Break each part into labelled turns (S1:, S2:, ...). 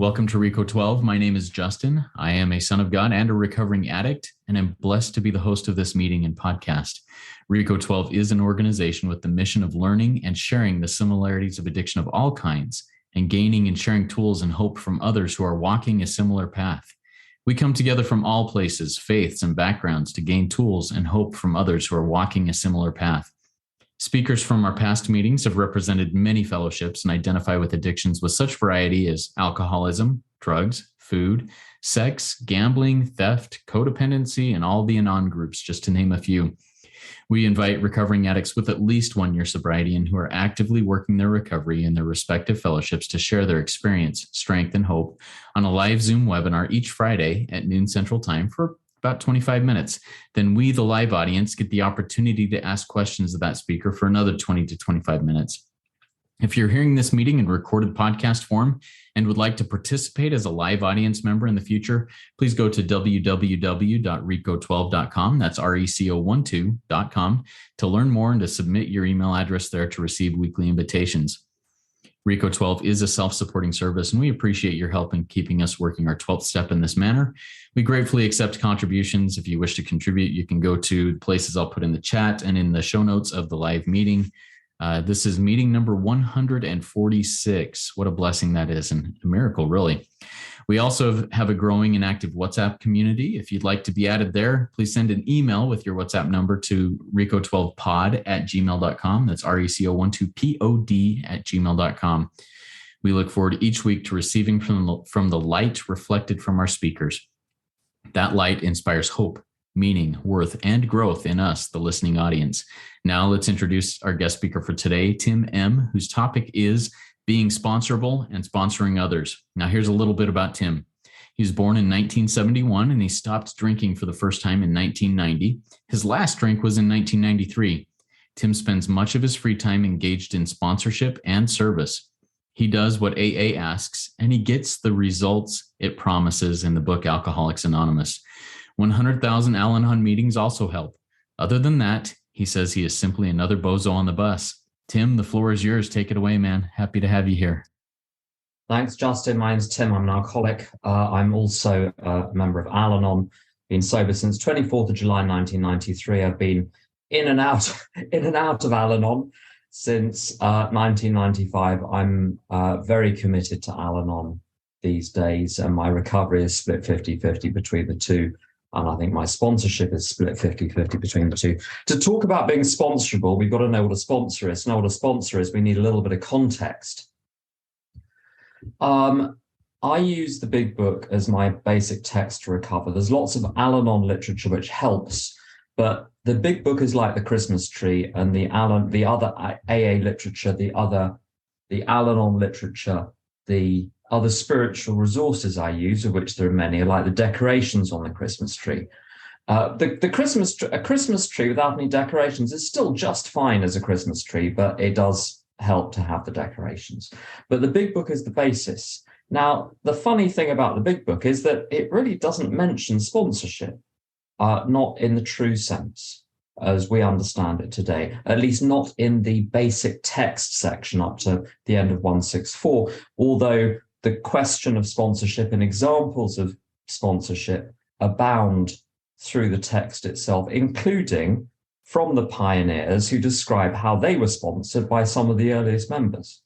S1: Welcome to RECO 12. My name is Justin. I am a son of God and a recovering addict, and I'm blessed to be the host of this meeting and podcast. RECO 12 is an organization with the mission of learning and sharing the similarities of addiction of all kinds and gaining and sharing tools and hope from others who are walking a similar path. We come together from all places, faiths, and backgrounds to gain tools and hope from others who are walking a similar path. Speakers from our past meetings have represented many fellowships and identify with addictions with such variety as alcoholism, drugs, food, sex, gambling, theft, codependency, and all the Al-Anon groups, just to name a few. We invite recovering addicts with at least 1 year sobriety and who are actively working their recovery in their respective fellowships to share their experience, strength, and hope on a live Zoom webinar each Friday at noon Central Time for about 25 minutes. Then we, the live audience, get the opportunity to ask questions of that speaker for another 20 to 25 minutes. If you're hearing this meeting in recorded podcast form and would like to participate as a live audience member in the future, please go to www.reco12.com. That's RECO12.com to learn more and to submit your email address there to receive weekly invitations. RECO 12 is a self-supporting service, and we appreciate your help in keeping us working our 12th step in this manner. We gratefully accept contributions. If you wish to contribute, you can go to places I'll put in the chat and in the show notes of the live meeting. This is meeting number 146. What a blessing that is, and a miracle, really. We also have a growing and active WhatsApp community. If you'd like to be added there, please send an email with your WhatsApp number to reco12pod@gmail.com. That's RECO12pod@gmail.com. We look forward each week to receiving from the light reflected from our speakers. That light inspires hope, meaning, worth, and growth in us, the listening audience. Now let's introduce our guest speaker for today, Tim M., whose topic is being sponsorable and sponsoring others. Now, here's a little bit about Tim. He was born in 1971, and he stopped drinking for the first time in 1990. His last drink was in 1993. Tim spends much of his free time engaged in sponsorship and service. He does what AA asks, and he gets the results it promises in the book Alcoholics Anonymous. 100,000 Al-Anon meetings also help. Other than that, he says he is simply another bozo on the bus. Tim, the floor is yours. Take it away, man. Happy to have you here.
S2: Thanks, Justin. My name's Tim. I'm an alcoholic. I'm also a member of Al-Anon. Been sober since 24th of July 1993. I've been in and out of Al-Anon since 1995. I'm very committed to Al-Anon these days, and my recovery is split 50-50 between the two. And I think my sponsorship is split 50-50 between the two. To talk about being sponsorable, we've got to know what a sponsor is. To know what a sponsor is, we need a little bit of context. I use the big book as my basic text to recover. There's lots of Al-Anon literature which helps, but the big book is like the Christmas tree, and the other AA literature, the Al-Anon literature, the other spiritual resources I use, of which there are many, are like the decorations on the Christmas tree. A Christmas tree without any decorations is still just fine as a Christmas tree, but it does help to have the decorations. But the big book is the basis. Now, the funny thing about the big book is that it really doesn't mention sponsorship, not in the true sense as we understand it today, at least not in the basic text section up to the end of 164, although the question of sponsorship and examples of sponsorship abound through the text itself, including from the pioneers who describe how they were sponsored by some of the earliest members.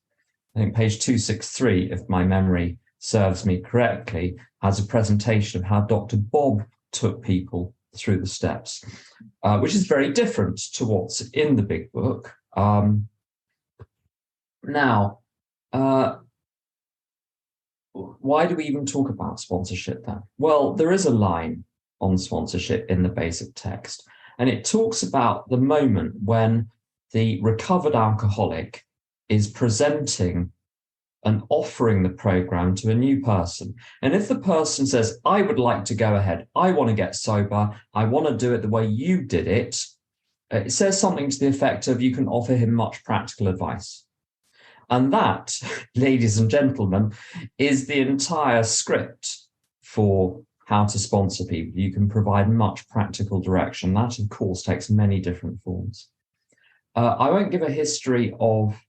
S2: I think page 263, if my memory serves me correctly, has a presentation of how Dr. Bob took people through the steps, which is very different to what's in the big book. Why do we even talk about sponsorship then? Well, there is a line on sponsorship in the basic text, and it talks about the moment when the recovered alcoholic is presenting and offering the program to a new person. And if the person says, I would like to go ahead, I want to get sober, I want to do it the way you did it, it says something to the effect of, you can offer him much practical advice. And that, ladies and gentlemen, is the entire script for how to sponsor people. You can provide much practical direction. That, of course, takes many different forms. I won't give a history of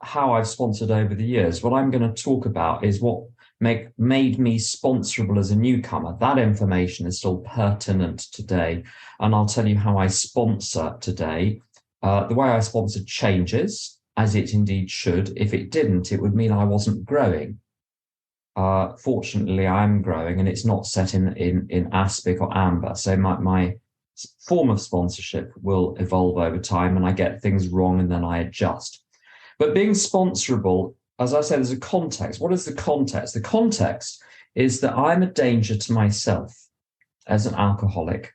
S2: how I've sponsored over the years. What I'm going to talk about is what made me sponsorable as a newcomer. That information is still pertinent today. And I'll tell you how I sponsor today. The way I sponsor changes, as it indeed should. If it didn't, it would mean I wasn't growing. Fortunately, I am growing, and it's not set in aspic or amber. So my form of sponsorship will evolve over time, and I get things wrong and then I adjust. But being sponsorable, as I said, there's a context. What is the context? The context is that I'm a danger to myself as an alcoholic,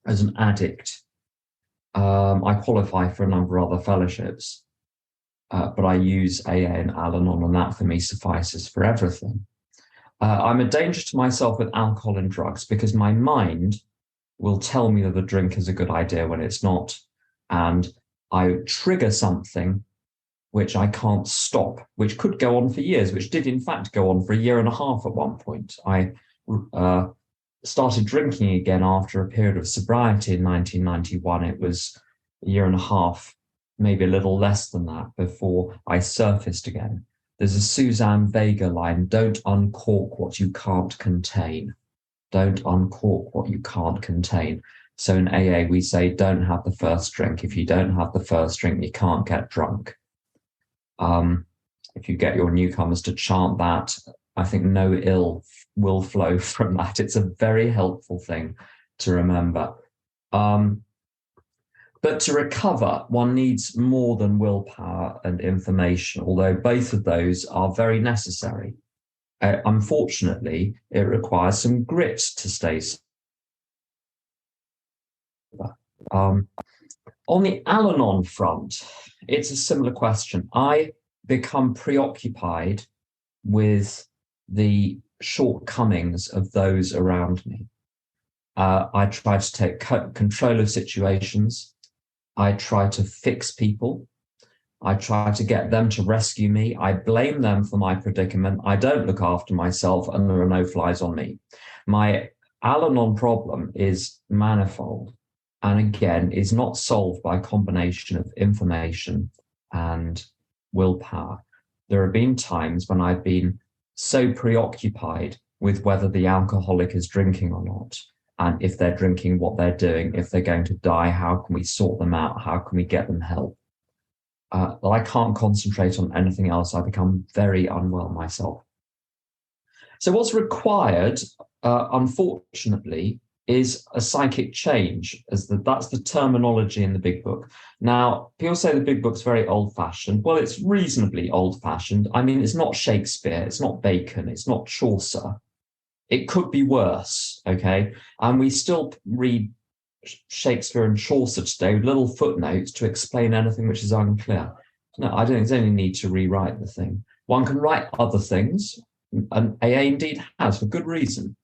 S2: as an addict. I qualify for a number of other fellowships, but I use AA and Al-Anon, and that for me suffices for everything. I'm a danger to myself with alcohol and drugs because my mind will tell me that a drink is a good idea when it's not. And I trigger something which I can't stop, which could go on for years, which did in fact go on for a year and a half at one point. I started drinking again after a period of sobriety in 1991. It was a year and a half, maybe a little less than that, before I surfaced again. There's a Suzanne Vega line, don't uncork what you can't contain. Don't uncork what you can't contain. So in AA, we say, don't have the first drink. If you don't have the first drink, you can't get drunk. If you get your newcomers to chant that, I think no ill will flow from that. It's a very helpful thing to remember. But to recover, one needs more than willpower and information, although both of those are very necessary. Unfortunately, it requires some grit to stay sober. On the Al-Anon front, it's a similar question. I become preoccupied with the shortcomings of those around me. I try to take control of situations. I try to fix people. I try to get them to rescue me. I blame them for my predicament. I don't look after myself, and there are no flies on me. My Al-Anon problem is manifold, and again, is not solved by a combination of information and willpower. There have been times when I've been so preoccupied with whether the alcoholic is drinking or not, and if they're drinking, what they're doing, if they're going to die, how can we sort them out? How can we get them help? I can't concentrate on anything else. I become very unwell myself. So what's required, unfortunately, is a psychic change. That's the terminology in the Big Book. Now, people say the Big Book's very old-fashioned. Well, it's reasonably old-fashioned. I mean, it's not Shakespeare, it's not Bacon, it's not Chaucer. It could be worse, okay? And we still read Shakespeare and Chaucer today with little footnotes to explain anything which is unclear. No, I don't think there's any need to rewrite the thing. One can write other things, and AA indeed has, for good reason.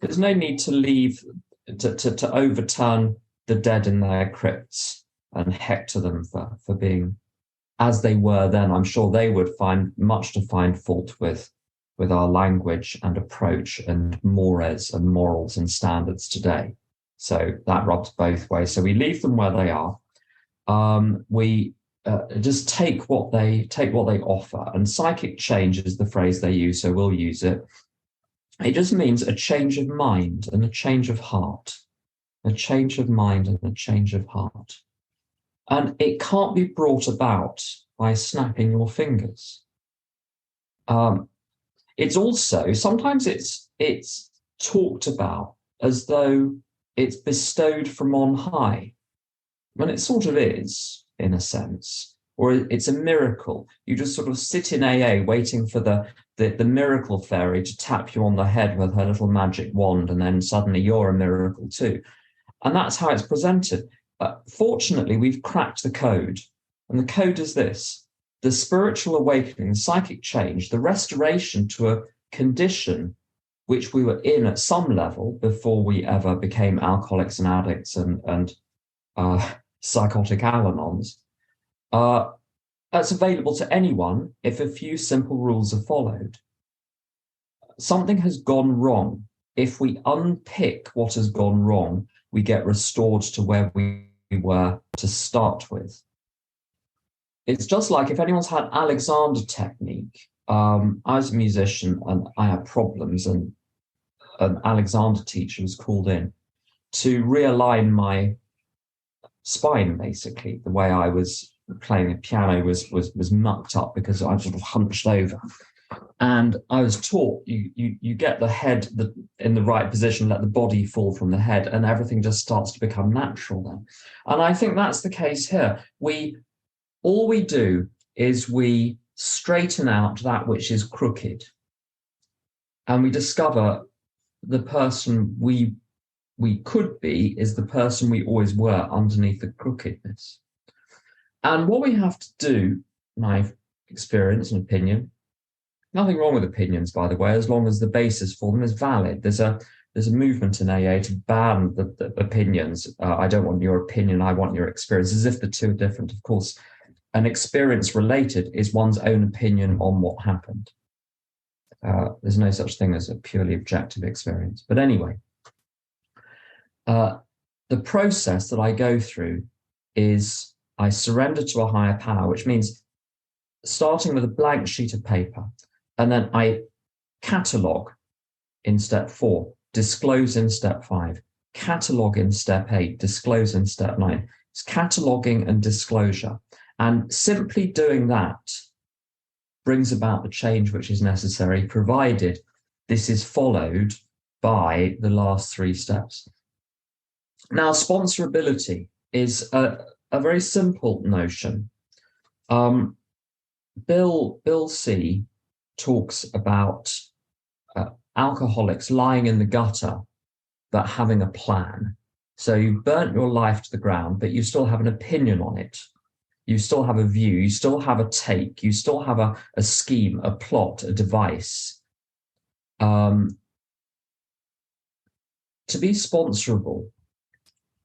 S2: There's no need to leave, to overturn the dead in their crypts and hector them for being as they were then. I'm sure they would find much to find fault with our language and approach and mores and morals and standards today. So that rubs both ways. So we leave them where they are. We just take what they offer. And psychic change is the phrase they use, so we'll use it. It just means a change of mind and a change of heart. A change of mind and a change of heart. And it can't be brought about by snapping your fingers. It's also, sometimes it's talked about as though it's bestowed from on high, when it sort of is, in a sense, or it's a miracle. You just sort of sit in AA waiting for the miracle fairy to tap you on the head with her little magic wand, and then suddenly you're a miracle too. And that's how it's presented. Fortunately, we've cracked the code. And the code is this: the spiritual awakening, the psychic change, the restoration to a condition which we were in at some level before we ever became alcoholics and addicts and psychotic Al-Anons. That's available to anyone if a few simple rules are followed. Something has gone wrong. If we unpick what has gone wrong, we get restored to where we were to start with. It's just like if anyone's had Alexander technique, I was a musician and I had problems, and an Alexander teacher was called in to realign my spine. Basically, the way I was playing the piano was mucked up because I sort of hunched over. And I was taught you get the head in the right position, let the body fall from the head, and everything just starts to become natural then. And I think that's the case here. All we do is we straighten out that which is crooked, and we discover the person we could be is the person we always were underneath the crookedness. And what we have to do, my experience and opinion, nothing wrong with opinions, by the way, as long as the basis for them is valid. There's a movement in AA to ban the opinions. I don't want your opinion, I want your experience, as if the two are different. Of course, an experience related is one's own opinion on what happened. There's no such thing as a purely objective experience. But anyway, the process that I go through is I surrender to a higher power, which means starting with a blank sheet of paper, and then I catalogue in step 4, disclose in step 5, catalogue in step 8, disclose in step 9. It's cataloguing and disclosure. And simply doing that brings about the change which is necessary, provided this is followed by the last 3 steps. Now, sponsorability is a very simple notion. Bill C talks about alcoholics lying in the gutter, but having a plan. So you've burnt your life to the ground, but you still have an opinion on it. You still have a view, you still have a take, you still have a scheme, a plot, a device. To be sponsorable,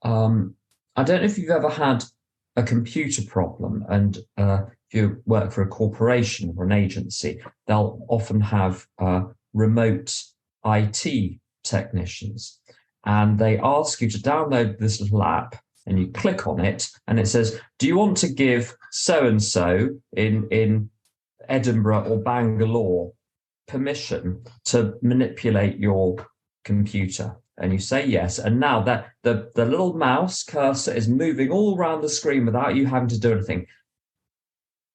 S2: I don't know if you've ever had a computer problem, and if you work for a corporation or an agency, they'll often have remote IT technicians, and they ask you to download this little app, and you click on it, and it says, do you want to give so-and-so in Edinburgh or Bangalore permission to manipulate your computer? And you say yes, and now that the little mouse cursor is moving all around the screen without you having to do anything.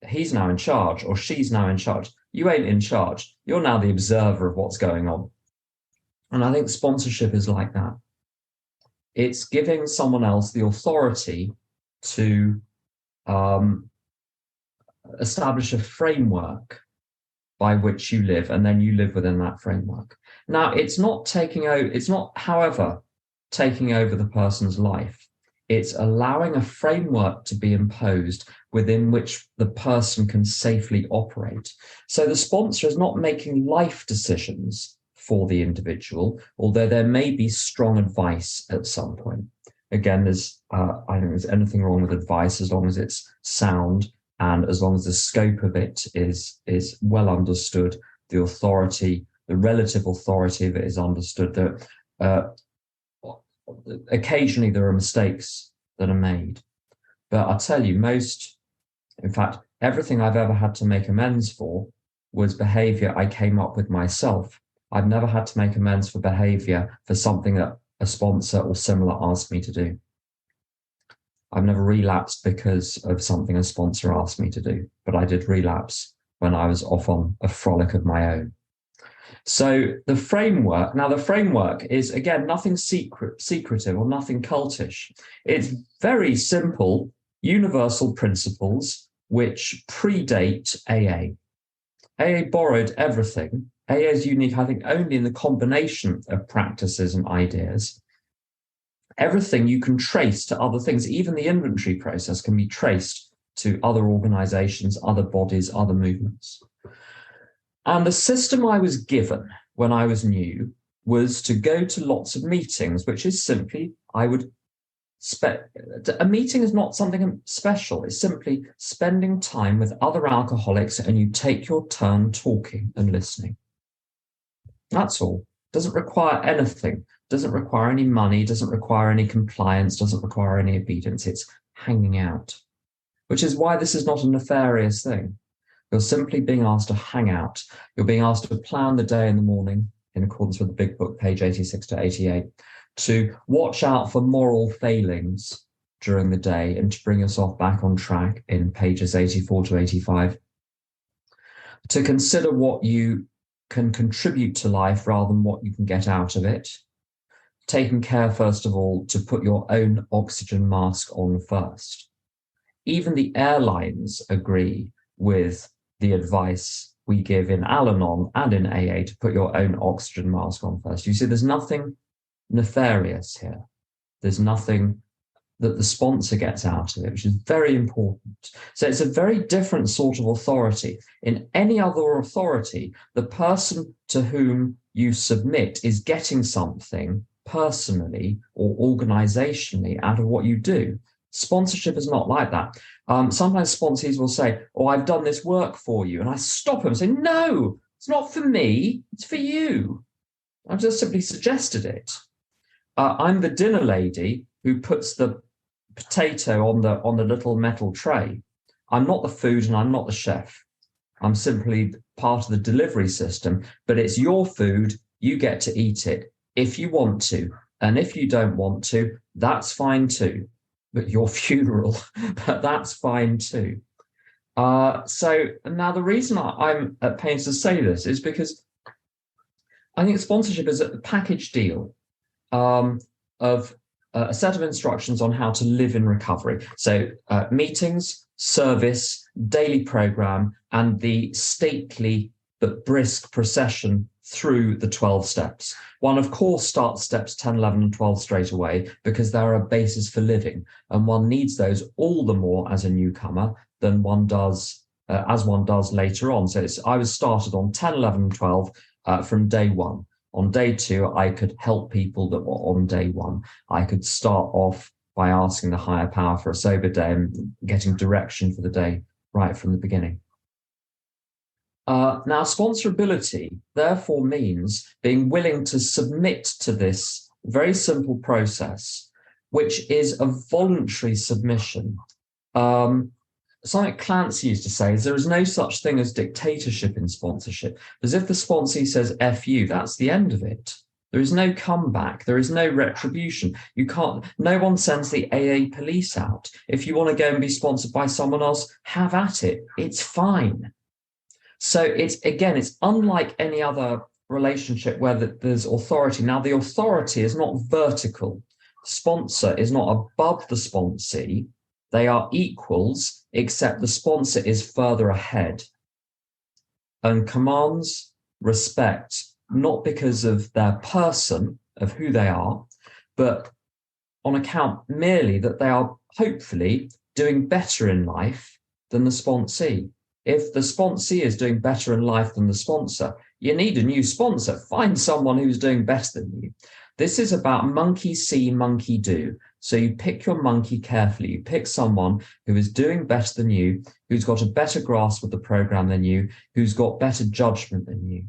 S2: He's now in charge, or she's now in charge. You ain't in charge. You're now the observer of what's going on. And I think sponsorship is like that. It's giving someone else the authority to establish a framework by which you live, and then you live within that framework. Now, it's not taking over, however, taking over the person's life. It's allowing a framework to be imposed within which the person can safely operate. So the sponsor is not making life decisions for the individual, although there may be strong advice at some point. Again, I don't think there's anything wrong with advice as long as it's sound and as long as the scope of it is well understood, the authority, the relative authority of it is understood. That occasionally there are mistakes that are made, but I tell you, in fact, everything I've ever had to make amends for was behavior I came up with myself. I've never had to make amends for behavior for something that a sponsor or similar asked me to do. I've never relapsed because of something a sponsor asked me to do, but I did relapse when I was off on a frolic of my own. So the framework is, again, nothing secretive or nothing cultish. It's very simple, universal principles which predate AA. AA borrowed everything. AA is unique, I think, only in the combination of practices and ideas. Everything you can trace to other things. Even the inventory process can be traced to other organizations, other bodies, other movements. And the system I was given when I was new was to go to lots of meetings, which is simply, a meeting is not something special. It's simply spending time with other alcoholics, and you take your turn talking and listening. That's all. Doesn't require anything. Doesn't require any money, doesn't require any compliance, doesn't require any obedience. It's hanging out, which is why this is not a nefarious thing. You're simply being asked to hang out. You're being asked to plan the day in the morning in accordance with the big book, page 86 to 88, to watch out for moral failings during the day and to bring yourself back on track in pages 84 to 85, to consider what you can contribute to life rather than what you can get out of it, taking care, first of all, to put your own oxygen mask on first. Even the airlines agree with the advice we give in Al-Anon and in AA to put your own oxygen mask on first. You see, there's nothing nefarious here. There's nothing that the sponsor gets out of it, which is very important. So it's a very different sort of authority. In any other authority, the person to whom you submit is getting something personally or organizationally out of what you do. Sponsorship is not like that. Sometimes sponsees will say, oh, I've done this work for you. And I stop them and say, no, it's not for me, it's for you. I've just simply suggested it. I'm the dinner lady who puts the potato on the little metal tray. I'm not the food and I'm not the chef. I'm simply part of the delivery system, but it's your food. You get to eat it if you want to. And if you don't want to, that's fine too. But your funeral, but that's fine too. So now the reason I'm at pains to say this is because I think sponsorship is a package deal of a set of instructions on how to live in recovery. So meetings, service, daily program, and the stately but brisk procession through the 12 steps. One, of course, starts steps 10, 11, and 12 straight away because they're a basis for living. And one needs those all the more as a newcomer than one does as one does later on. So I was started on 10, 11, and 12 from day one. On day two, I could help people that were on day one. I could start off by asking the higher power for a sober day and getting direction for the day right from the beginning. Now, sponsorability therefore means being willing to submit to this very simple process, which is a voluntary submission. Something Clancy used to say is there is no such thing as dictatorship in sponsorship. As if the sponsee says F you, that's the end of it. There is no comeback. There is no retribution. No one sends the AA police out. If you want to go and be sponsored by someone else, have at it. It's fine. So it's unlike any other relationship where there's authority. Now, the authority is not vertical. Sponsor is not above the sponsee. They are equals, except the sponsor is further ahead and commands respect, not because of their person, of who they are, but on account merely that they are hopefully doing better in life than the sponsee. If the sponsee is doing better in life than the sponsor, you need a new sponsor. Find someone who's doing better than you. This is about monkey see, monkey do. So you pick your monkey carefully. You pick someone who is doing better than you, who's got a better grasp of the program than you, who's got better judgment than you.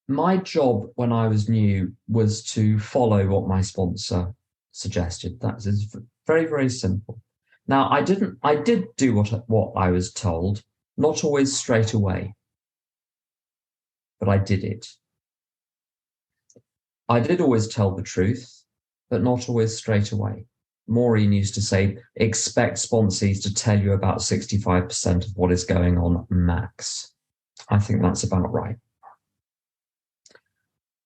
S2: My job when I was new was to follow what my sponsor suggested. That is very, very simple. Now, I did do what I was told, not always straight away, but I did it. I did always tell the truth, but not always straight away. Maureen used to say, expect sponsees to tell you about 65% of what is going on max. I think that's about right.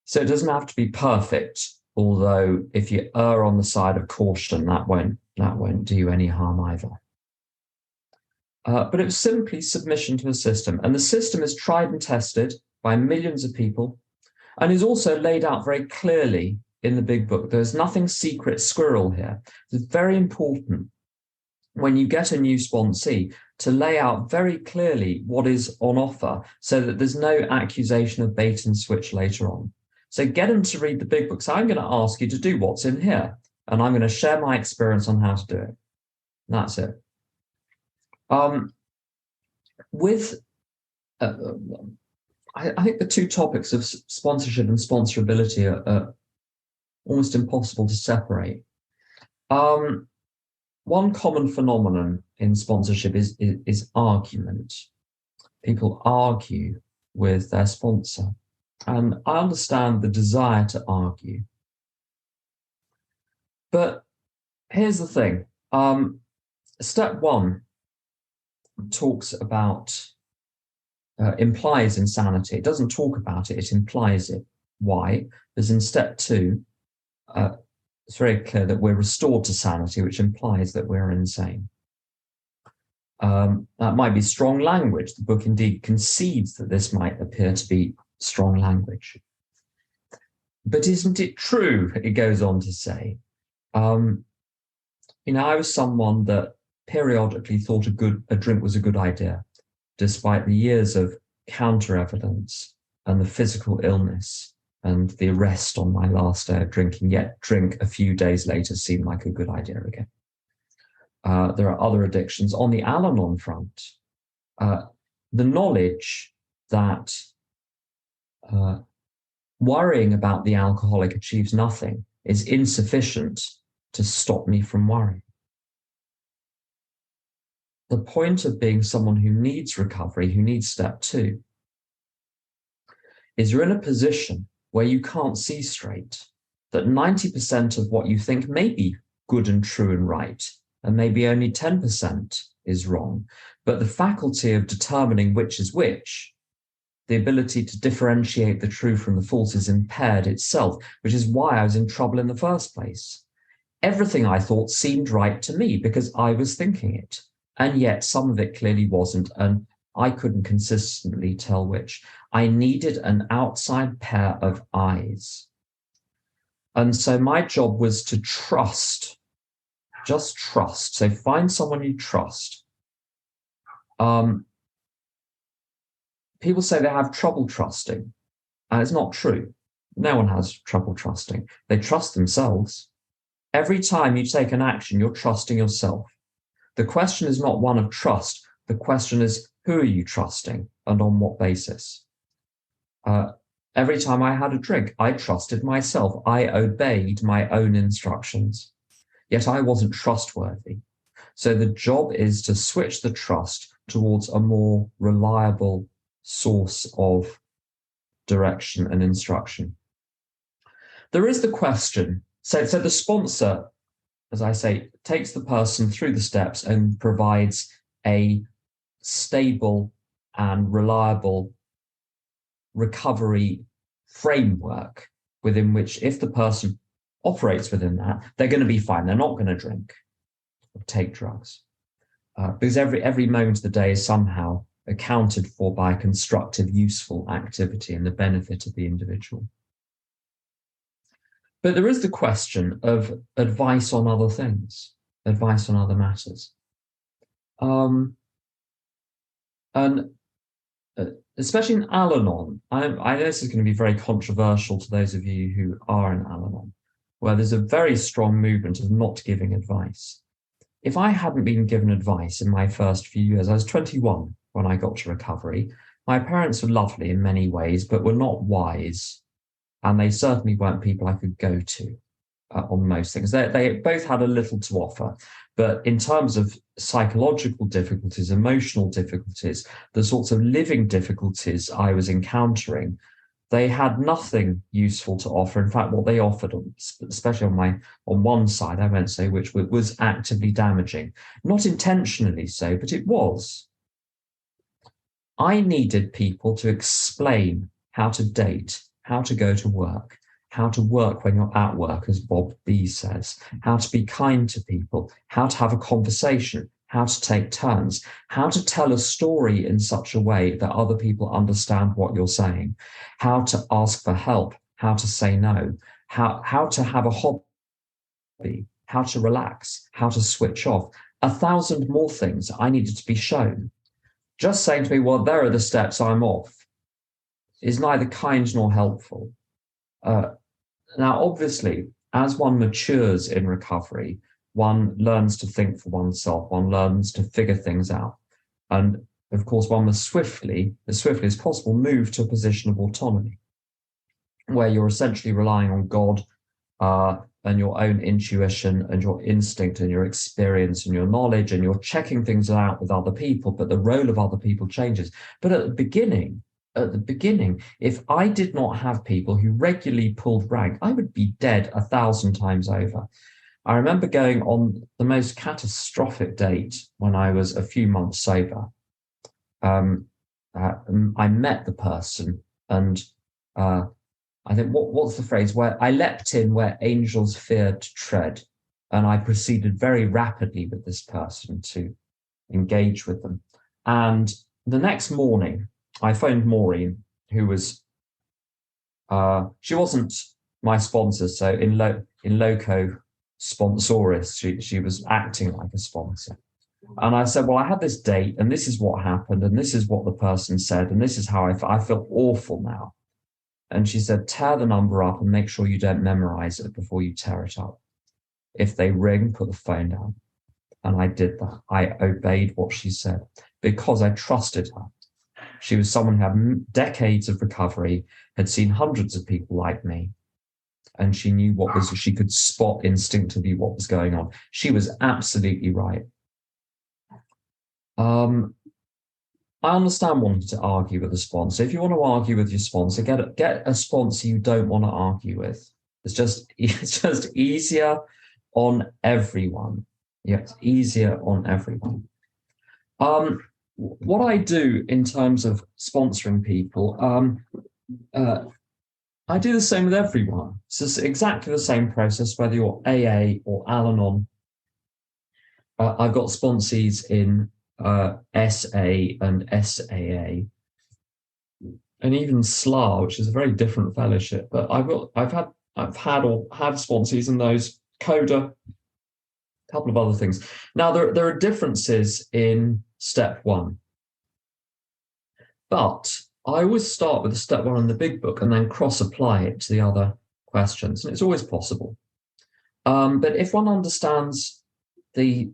S2: So it doesn't have to be perfect, although if you err on the side of caution, that won't do you any harm either. But it was simply submission to a system. And the system is tried and tested by millions of people and is also laid out very clearly in the big book. There's nothing secret squirrel here. It's very important when you get a new sponsee to lay out very clearly what is on offer so that there's no accusation of bait and switch later on. So get them to read the big book. So I'm going to ask you to do what's in here, and I'm going to share my experience on how to do it. And that's it. I think the two topics of sponsorship and sponsorability are almost impossible to separate. One one common phenomenon in sponsorship is argument. People argue with their sponsor. And I understand the desire to argue. But here's the thing. Step one talks about, implies insanity. It doesn't talk about it, it implies it. Why? Because in step two, it's very clear that we're restored to sanity, which implies that we're insane. That might be strong language. The book indeed concedes that this might appear to be strong language. But isn't it true, it goes on to say. I was someone that periodically thought a drink was a good idea, despite the years of counter-evidence and the physical illness and the arrest on my last day of drinking, yet drink a few days later seemed like a good idea again. There are other addictions. On the Al-Anon front, the knowledge that worrying about the alcoholic achieves nothing is insufficient to stop me from worrying. The point of being someone who needs recovery, who needs step two, is you're in a position where you can't see straight, that 90% of what you think may be good and true and right, and maybe only 10% is wrong. But the faculty of determining which is which, the ability to differentiate the true from the false, is impaired itself, which is why I was in trouble in the first place. Everything I thought seemed right to me because I was thinking it. And yet some of it clearly wasn't, and I couldn't consistently tell which. I needed an outside pair of eyes. And so my job was to trust, just trust. So find someone you trust. People say they have trouble trusting, and it's not true. No one has trouble trusting. They trust themselves. Every time you take an action, you're trusting yourself. The question is not one of trust. The question is, who are you trusting and on what basis? Every time I had a drink, I trusted myself. I obeyed my own instructions. Yet I wasn't trustworthy. So the job is to switch the trust towards a more reliable source of direction and instruction. There is the question. So the sponsor, as I say, takes the person through the steps and provides a stable and reliable recovery framework within which, if the person operates within that, they're going to be fine. They're not going to drink or take drugs, because every moment of the day is somehow accounted for by a constructive, useful activity and the benefit of the individual. But there is the question of advice on other things, advice on other matters. And especially in Al-Anon, I know this is going to be very controversial to those of you who are in Al-Anon, where there's a very strong movement of not giving advice. If I hadn't been given advice in my first few years, I was 21 when I got to recovery. My parents were lovely in many ways, but were not wise. And they certainly weren't people I could go to on most things. They both had a little to offer. But in terms of psychological difficulties, emotional difficulties, the sorts of living difficulties I was encountering, they had nothing useful to offer. In fact, what they offered, especially on one side, I won't say which, was actively damaging. Not intentionally so, but it was. I needed people to explain how to date, how to go to work, how to work when you're at work, as Bob B says, how to be kind to people, how to have a conversation, how to take turns, how to tell a story in such a way that other people understand what you're saying, how to ask for help, how to say no, how to have a hobby, how to relax, how to switch off. 1,000 more things I needed to be shown. Just saying to me, well, there are the steps, I'm off, is neither kind nor helpful. Now, obviously, as one matures in recovery, one learns to think for oneself, one learns to figure things out. And of course, one must swiftly as possible, move to a position of autonomy, where you're essentially relying on God and your own intuition and your instinct and your experience and your knowledge, and you're checking things out with other people, but the role of other people changes. But at the beginning, if I did not have people who regularly pulled rank, I would be dead 1,000 times over. I remember going on the most catastrophic date when I was a few months sober. I met the person, and I think what's the phrase, where I leapt in where angels feared to tread, and I proceeded very rapidly with this person to engage with them. And the next morning, I phoned Maureen, who was she wasn't my sponsor, so in loco sponsoris, she was acting like a sponsor. And I said, well, I had this date, and this is what happened, and this is what the person said, and this is how I feel awful now. And she said, tear the number up and make sure you don't memorize it before you tear it up. If they ring, put the phone down. And I did that. I obeyed what she said because I trusted her. She was someone who had decades of recovery, had seen hundreds of people like me, and she knew she could spot instinctively what was going on. She was absolutely right. I understand wanting to argue with a sponsor. If you want to argue with your sponsor, get a sponsor you don't want to argue with. It's just easier on everyone. Yeah, it's easier on everyone. What I do in terms of sponsoring people, I do the same with everyone. It's exactly the same process, whether you're AA or Al-Anon. I've got sponsees in SA and SAA, and even SLA, which is a very different fellowship. But I've had sponsees in those, CODA, a couple of other things. Now there are differences in step one, but I always start with the step one in the big book and then cross apply it to the other questions, and it's always possible. But if one understands the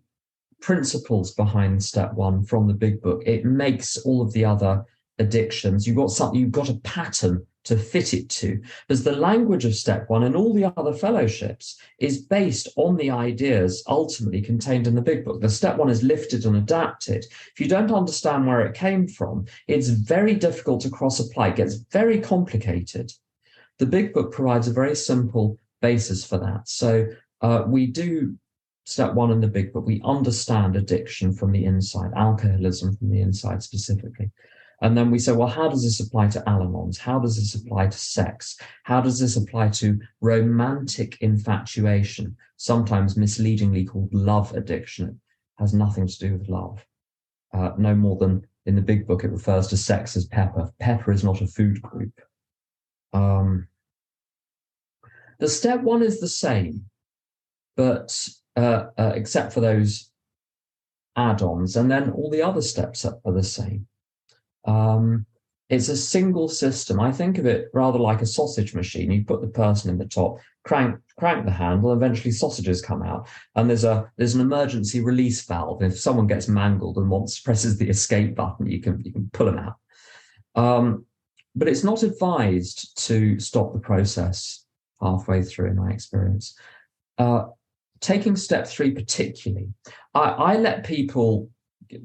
S2: principles behind step one from the big book, it makes all of the other addictions, you've got a pattern to fit it to, because the language of step one and all the other fellowships is based on the ideas ultimately contained in the big book. The step one is lifted and adapted. If you don't understand where it came from, it's very difficult to cross apply. It gets very complicated. The big book provides a very simple basis for that. So we do step one in the big book. We understand addiction from the inside, alcoholism from the inside specifically. And then we say, well, how does this apply to Al-Anons? How does this apply to sex? How does this apply to romantic infatuation, sometimes misleadingly called love addiction? It has nothing to do with love. No more than in the big book, it refers to sex as pepper. Pepper is not a food group. The step one is the same, but except for those add-ons, and then all the other steps are the same. It's a single system. I think of it rather like a sausage machine. You put the person in the top, crank the handle, eventually sausages come out, and there's an emergency release valve. If someone gets mangled and presses the escape button, you can pull them out. But it's not advised to stop the process halfway through, in my experience. Taking step three particularly, I let people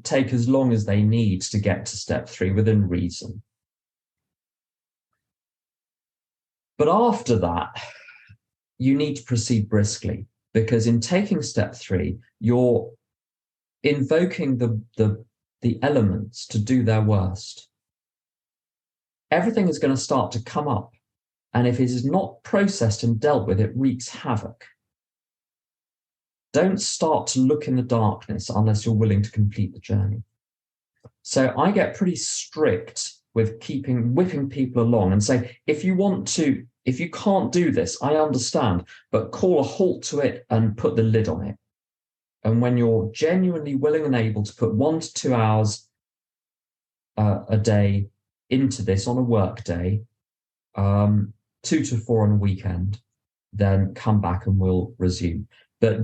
S2: take as long as they need to get to step three within reason. But after that, you need to proceed briskly, because in taking step three, you're invoking the elements to do their worst. Everything is going to start to come up, and if it is not processed and dealt with, it wreaks havoc. Don't start to look in the darkness unless you're willing to complete the journey. So I get pretty strict with whipping people along and say, if you can't do this, I understand, but call a halt to it and put the lid on it. And when you're genuinely willing and able to put 1 to 2 hours a day into this on a work day, 2 to 4 on a weekend, then come back and we'll resume. But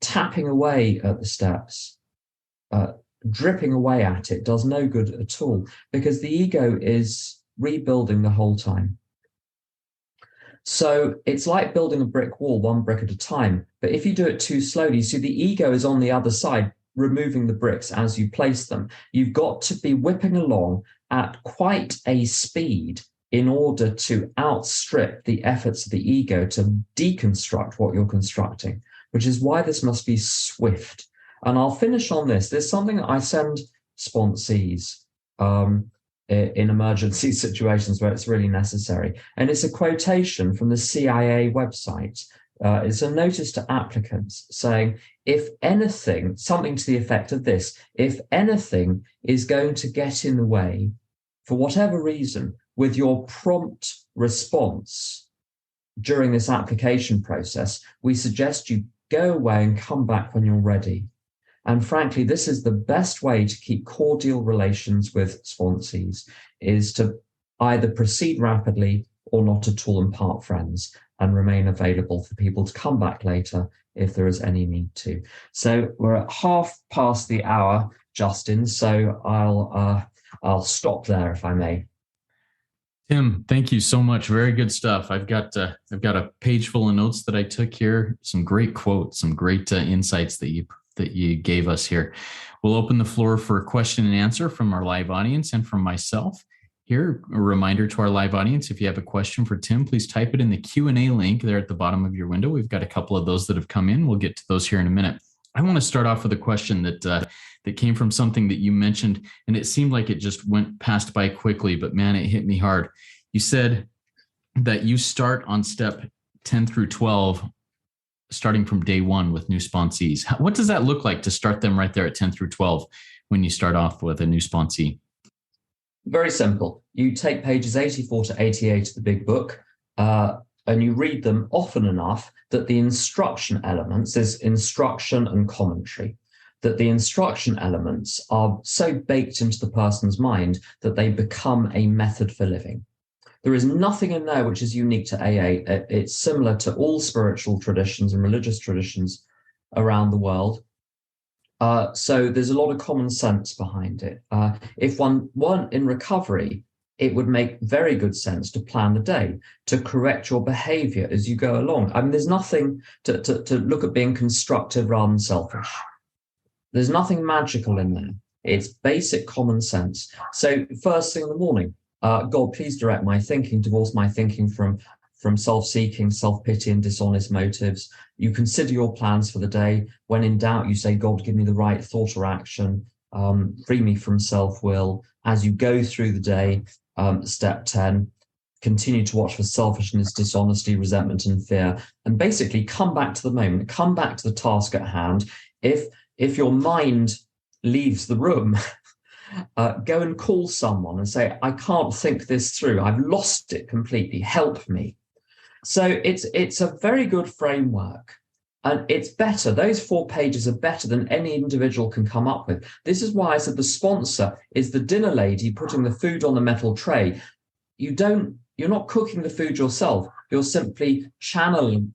S2: tapping away at the steps, dripping away at it does no good at all, because the ego is rebuilding the whole time. So it's like building a brick wall, one brick at a time. But if you do it too slowly, so the ego is on the other side, removing the bricks as you place them. You've got to be whipping along at quite a speed in order to outstrip the efforts of the ego to deconstruct what you're constructing, which is why this must be swift. And I'll finish on this. There's something I send sponsees in emergency situations where it's really necessary. And it's a quotation from the CIA website. It's a notice to applicants saying, if anything, something to the effect of this, if anything is going to get in the way, for whatever reason, with your prompt response during this application process, we suggest you go away and come back when you're ready. And frankly, this is the best way to keep cordial relations with sponsees, is to either proceed rapidly or not at all and part friends and remain available for people to come back later if there is any need to. So we're at half past the hour, Justin, so I'll stop there if I may.
S1: Tim, thank you so much. Very good stuff. I've got a page full of notes that I took here. Some great quotes, some great insights that you gave us here. We'll open the floor for question and answer from our live audience and from myself. Here, a reminder to our live audience, if you have a question for Tim, please type it in the Q&A link there at the bottom of your window. We've got a couple of those that have come in. We'll get to those here in a minute. I want to start off with a question that came from something that you mentioned, and it seemed like it just went past by quickly, but man, it hit me hard. You said that you start on step 10 through 12, starting from day one with new sponsees. What does that look like to start them right there at 10 through 12 when you start off with a new sponsee?
S2: Very simple. You take pages 84 to 88 of the big book, and you read them often enough that the instruction elements, there's instruction and commentary, that the instruction elements are so baked into the person's mind that they become a method for living. There is nothing in there which is unique to AA. It's similar to all spiritual traditions and religious traditions around the world. So there's a lot of common sense behind it. If one weren't in recovery, it would make very good sense to plan the day, to correct your behavior as you go along. I mean, there's nothing to look at being constructive rather than selfish. There's nothing magical in there. It's basic common sense. So first thing in the morning, God, please direct my thinking, divorce my thinking from self-seeking, self-pity, and dishonest motives. You consider your plans for the day. When in doubt, you say, God, give me the right thought or action. Free me from self-will. As you go through the day, step 10, continue to watch for selfishness, dishonesty, resentment, and fear. And basically come back to the moment, come back to the task at hand. If your mind leaves the room, go and call someone and say, I can't think this through. I've lost it completely. Help me. So it's a very good framework. And it's better. Those 4 pages are better than any individual can come up with. This is why I said the sponsor is the dinner lady putting the food on the metal tray. You're not cooking the food yourself. You're simply channeling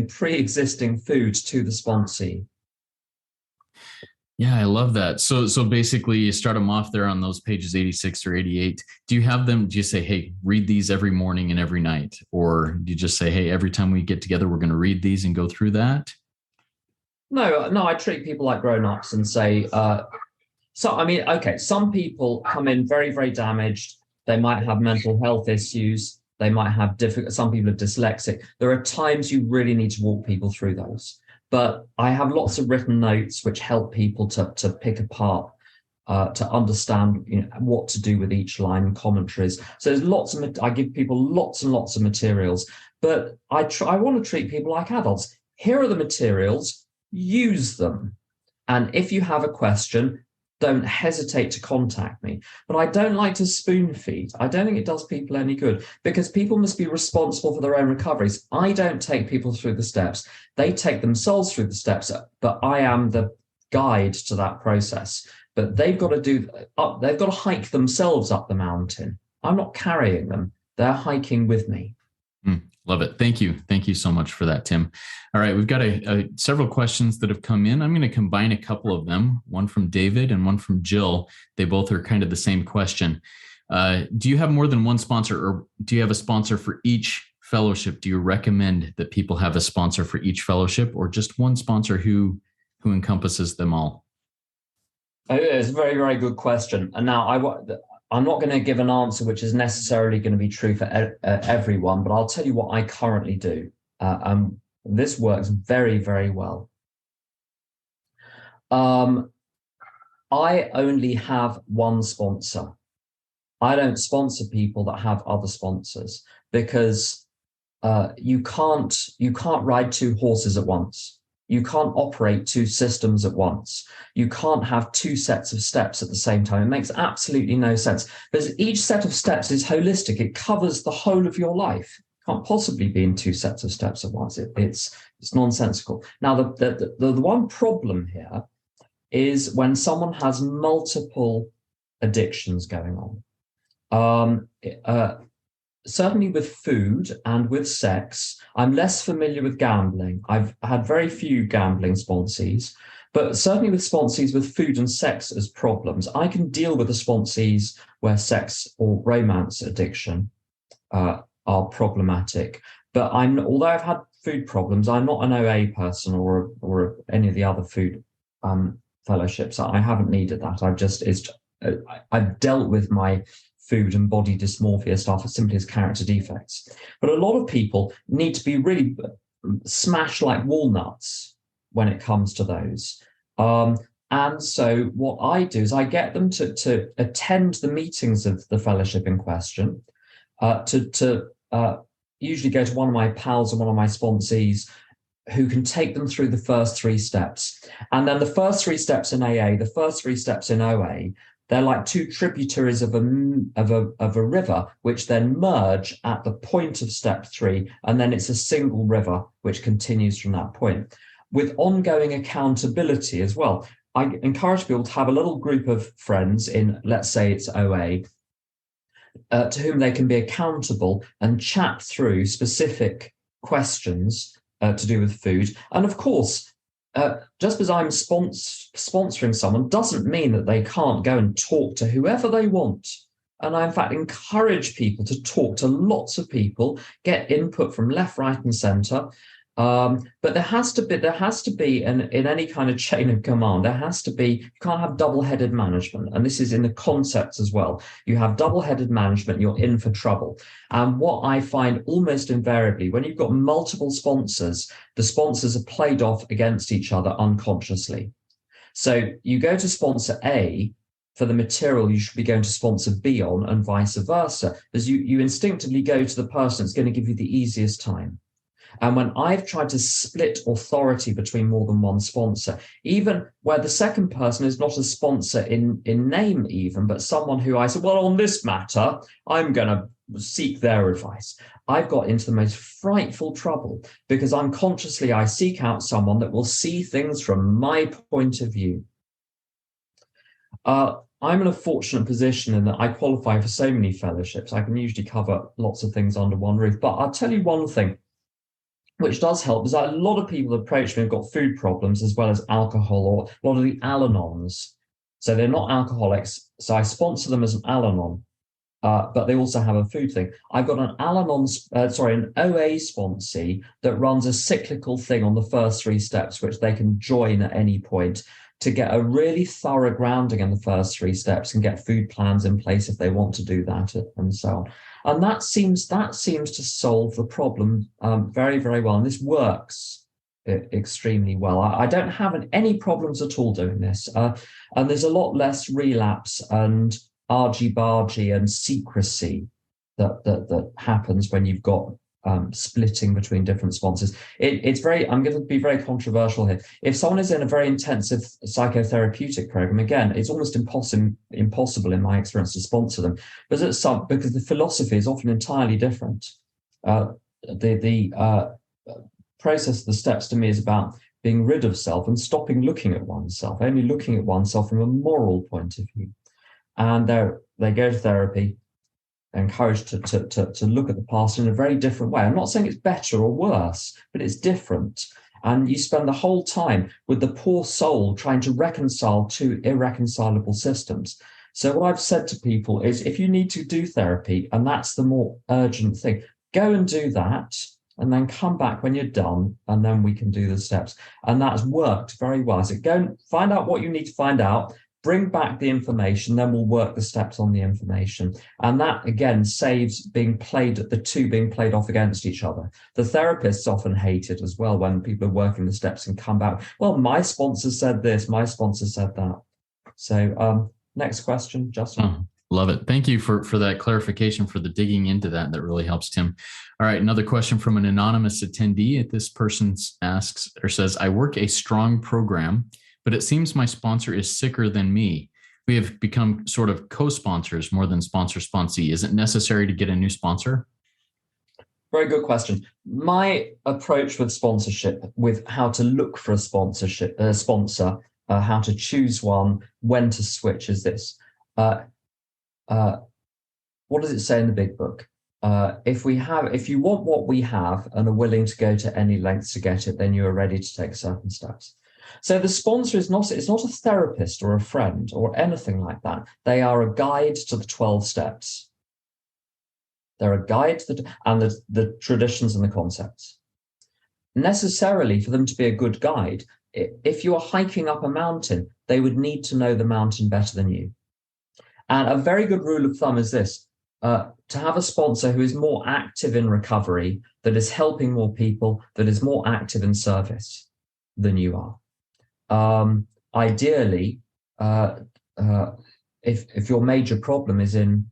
S2: pre-existing food to the sponsee.
S1: Yeah, I love that. So basically you start them off there on those pages 86 or 88. Do you say, hey, read these every morning and every night? Or do you just say, hey, every time we get together, we're going to read these and go through that?
S2: No, I treat people like grown-ups and say, some people come in very, very damaged. They might have mental health issues. They might have some people are dyslexic. There are times you really need to walk people through those. But I have lots of written notes which help people to pick apart, to understand what to do with each line, commentaries. So there's I give people lots and lots of materials, but I want to treat people like adults. Here are the materials, use them. And if you have a question, don't hesitate to contact me. But I don't like to spoon feed. I don't think it does people any good, because people must be responsible for their own recoveries. I don't take people through the steps. They take themselves through the steps, but I am the guide to that process. But they've got to hike themselves up the mountain. I'm not carrying them. They're hiking with me.
S1: Love it. Thank you. Thank you so much for that, Tim. All right. We've got several questions that have come in. I'm going to combine a couple of them, one from David and one from Jill. They both are kind of the same question. Do you have more than one sponsor, or do you have a sponsor for each fellowship do you recommend that people have a sponsor for each fellowship, or just one sponsor who encompasses them all?
S2: Oh, it's a very, very good question. And now I'm not going to give an answer which is necessarily going to be true for everyone, but I'll tell you what I currently do. This works very, very well. I only have one sponsor. I don't sponsor people that have other sponsors, because you can't ride two horses at once. You can't operate two systems at once. You can't have two sets of steps at the same time. It makes absolutely no sense, because each set of steps is holistic. It covers the whole of your life. It can't possibly be in two sets of steps at once. It's nonsensical. Now, the one problem here is when someone has multiple addictions going on. Certainly with food and with sex. I'm less familiar with gambling. I've had very few gambling sponsees, but certainly with sponsees with food and sex as problems. I can deal with the sponsees where sex or romance addiction are problematic. But although I've had food problems, I'm not an OA person or any of the other food fellowships. I haven't needed that. I've dealt with my food and body dysmorphia stuff simply as character defects. But a lot of people need to be really smashed like walnuts when it comes to those. And so what I do is I get them to attend the meetings of the fellowship in question, to usually go to one of my pals and one of my sponsees who can take them through the first three steps. And then the first three steps in AA, the first three steps in OA, they're like two tributaries of a river, which then merge at the point of step 3, and then it's a single river which continues from that point, with ongoing accountability as well. I encourage people to have a little group of friends in, let's say it's OA, to whom they can be accountable and chat through specific questions to do with food. And of course, just because I'm sponsoring someone doesn't mean that they can't go and talk to whoever they want. And I, in fact, encourage people to talk to lots of people, get input from left, right, and centre. But there has to be in any kind of chain of command, you can't have double-headed management. And this is in the concepts as well. You have double-headed management, you're in for trouble. And what I find almost invariably, when you've got multiple sponsors, the sponsors are played off against each other unconsciously. So you go to sponsor A for the material you should be going to sponsor B on, and vice versa, as you instinctively go to the person that's going to give you the easiest time. And when I've tried to split authority between more than one sponsor, even where the second person is not a sponsor in name even, but someone who I said, well, on this matter, I'm going to seek their advice, I've got into the most frightful trouble, because unconsciously I seek out someone that will see things from my point of view. I'm in a fortunate position in that I qualify for so many fellowships. I can usually cover lots of things under one roof. But I'll tell you one thing which does help, is that a lot of people approach me have got food problems as well as alcohol, or a lot of the Al-Anons. So they're not alcoholics. So I sponsor them as an Al-Anon, but they also have a food thing. I've got an an OA sponsee that runs a cyclical thing on the first 3 steps, which they can join at any point to get a really thorough grounding in the first 3 steps and get food plans in place if they want to do that, and so on. And that seems to solve the problem very, very well. And this works extremely well. I don't have any problems at all doing this. And there's a lot less relapse and argy-bargy and secrecy that happens when you've got splitting between different sponsors. I'm going to be very controversial here. If someone is in a very intensive psychotherapeutic program, again, it's almost impossible in my experience to sponsor them, because the philosophy is often entirely different. The process of the steps to me is about being rid of self and stopping looking at oneself, only looking at oneself from a moral point of view. And they go to therapy, encouraged to look at the past in a very different way. I'm not saying it's better or worse, but it's different. And you spend the whole time with the poor soul trying to reconcile two irreconcilable systems. So what I've said to people is, if you need to do therapy, and that's the more urgent thing, Go and do that, and then come back when you're done, and then we can do the steps. And that's worked very well. So go and find out what you need to find out, bring back the information, then we'll work the steps on the information. And that, again, saves the two being played off against each other. The therapists often hate it as well when people are working the steps and come back, well, my sponsor said this, my sponsor said that. So next question, Justin.
S1: Oh, love it. Thank you for that clarification, for the digging into that. That really helps, Tim. All right, another question from an anonymous attendee. This person asks or says, I work a strong program, but it seems my sponsor is sicker than me. We have become sort of co-sponsors more than sponsor-sponsee. Is it necessary to get a new sponsor?
S2: Very good question. My approach with sponsorship, with how to look for a sponsor, how to choose one, when to switch, is this. What does it say in the big book? If you want what we have and are willing to go to any lengths to get it, then you are ready to take certain steps. So the sponsor it's not a therapist or a friend or anything like that. They are a guide to the 12 steps. They're a guide to the traditions and the concepts. Necessarily, for them to be a good guide, if you are hiking up a mountain, they would need to know the mountain better than you. And a very good rule of thumb is this: to have a sponsor who is more active in recovery, that is helping more people, that is more active in service than you are. Ideally, if your major problem is in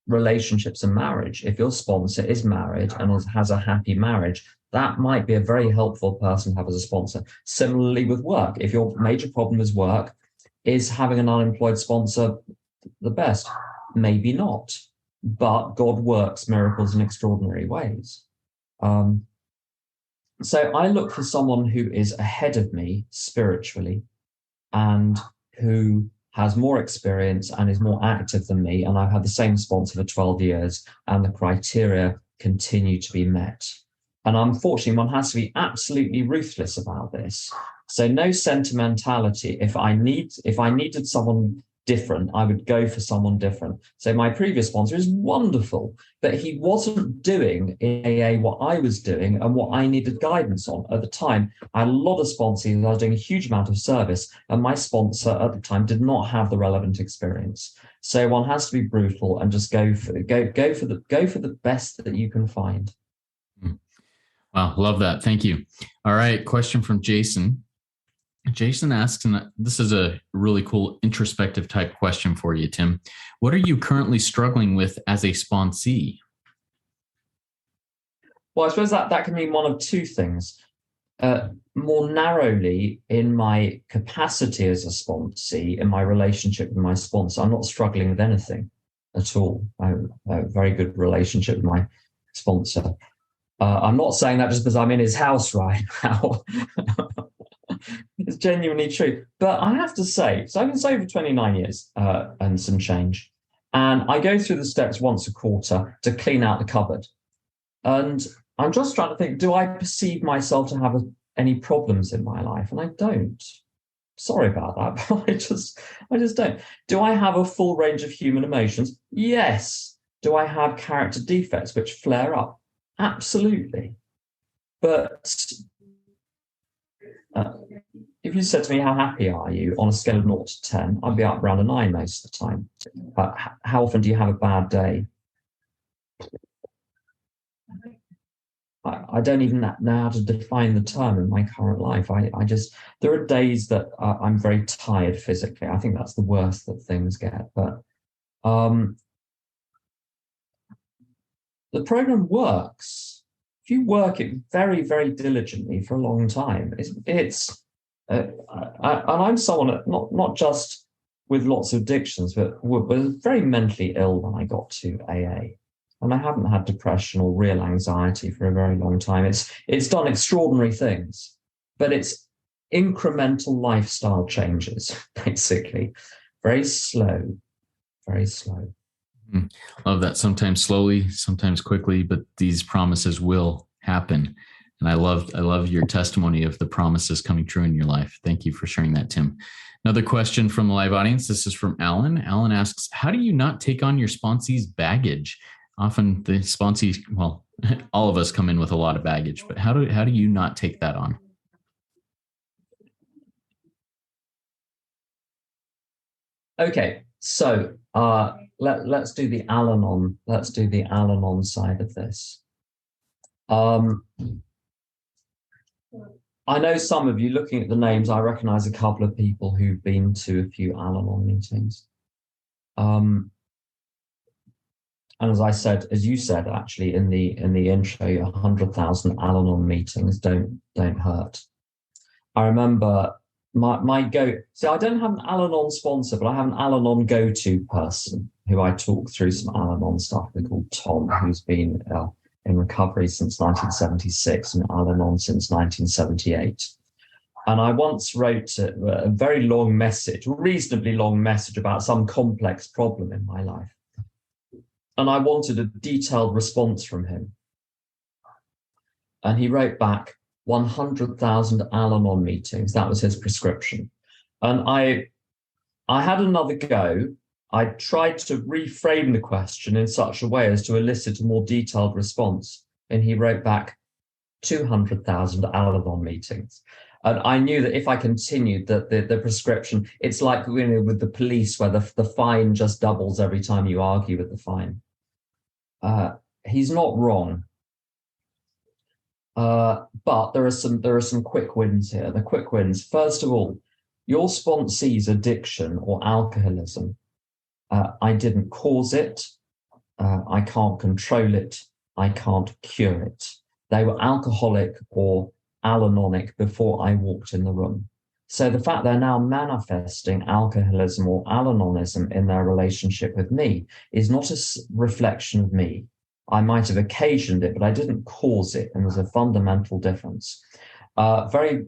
S2: relationships and marriage, if your sponsor is married and has a happy marriage, that might be a very helpful person to have as a sponsor. Similarly with work, if your major problem is work, is having an unemployed sponsor the best? Maybe not, but God works miracles in extraordinary ways. So I look for someone who is ahead of me spiritually and who has more experience and is more active than me. And I've had the same sponsor for 12 years and the criteria continue to be met. And unfortunately, one has to be absolutely ruthless about this. So no sentimentality. If I needed someone different, I would go for someone different. So my previous sponsor is wonderful, but he wasn't doing in AA what I was doing and what I needed guidance on at the time. I had a lot of sponsors. I was doing a huge amount of service, and my sponsor at the time did not have the relevant experience. So one has to be brutal and just go for the best that you can find.
S1: Wow, love that. Thank you. All right, question from Jason. Jason asks, and this is a really cool introspective type question for you, Tim. What are you currently struggling with as a sponsee?
S2: Well, I suppose that can mean one of two things. More narrowly, in my capacity as a sponsee, in my relationship with my sponsor, I'm not struggling with anything at all. I have a very good relationship with my sponsor. I'm not saying that just because I'm in his house right now. It's genuinely true. But I have to say, so I've been sober for 29 years and some change. And I go through the steps once a quarter to clean out the cupboard. And I'm just trying to think, do I perceive myself to have any problems in my life? And I don't. Sorry about that, but I just don't. Do I have a full range of human emotions? Yes. Do I have character defects which flare up? Absolutely. But if you said to me, how happy are you on a scale of 0 to 10, I'd be up around a 9 most of the time. How often do you have a bad day? I don't even know how to define the term in my current life. There are days that I'm very tired physically. I think that's the worst that things get. But the program works. If you work it very, very diligently for a long time, and I'm someone that not just with lots of addictions, but was very mentally ill when I got to AA. And I haven't had depression or real anxiety for a very long time. It's done extraordinary things, but it's incremental lifestyle changes, basically. Very slow, very slow.
S1: Love that. Sometimes slowly, sometimes quickly, but these promises will happen. And I love your testimony of the promises coming true in your life. Thank you for sharing that, Tim. Another question from the live audience. This is from Alan. Alan asks, how do you not take on your sponsee's baggage? Often the sponsees, well, all of us come in with a lot of baggage, but how do you not take that on?
S2: Okay, so let's do the Al-Anon. Let's do the Al-Anon side of this. I know some of you, looking at the names, I recognize a couple of people who've been to a few Al-Anon meetings. And as I said, as you said, actually in the intro, 100,000 Al-Anon meetings don't hurt. I remember my go. So I don't have an Al-Anon sponsor, but I have an Al-Anon go-to person who I talk through some Al-Anon stuff. They're called Tom, who's been in recovery since 1976 and Al-Anon since 1978. And I once wrote a very long message, a reasonably long message about some complex problem in my life. And I wanted a detailed response from him. And he wrote back, 100,000 Al-Anon meetings. That was his prescription. And I had another go. I tried to reframe the question in such a way as to elicit a more detailed response. And he wrote back 200,000 Al-Anon meetings. And I knew that if I continued that the prescription, it's like, you know, with the police where the fine just doubles every time you argue with the fine. He's not wrong. But there are some quick wins here. The quick wins. First of all, your sponsee's addiction or alcoholism. I didn't cause it. I can't control it. I can't cure it. They were alcoholic or Al-Anonic before I walked in the room. So the fact they're now manifesting alcoholism or Al-Anonism in their relationship with me is not a reflection of me. I might have occasioned it, but I didn't cause it. And there's a fundamental difference. Very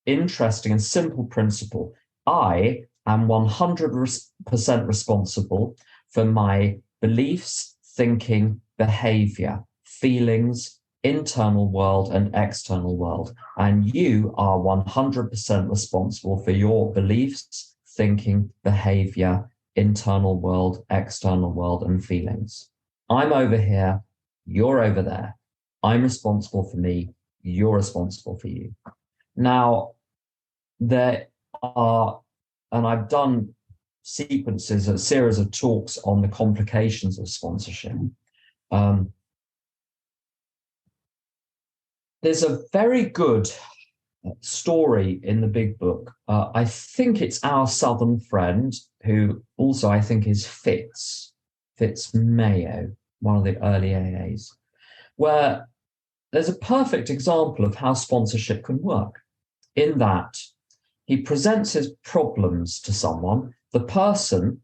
S2: interesting and simple principle. I am 100% responsible for my beliefs, thinking, behavior, feelings, internal world and external world. And you are 100% responsible for your beliefs, thinking, behavior, internal world, external world, and feelings. I'm over here, you're over there. I'm responsible for me, you're responsible for you. Now, there are, and I've done sequences, a series of talks on the complications of sponsorship. There's a very good story in the big book. I think it's our Southern friend, who also I think is Fitz Mayo, one of the early AAs, where there's a perfect example of how sponsorship can work, in that he presents his problems to someone. The person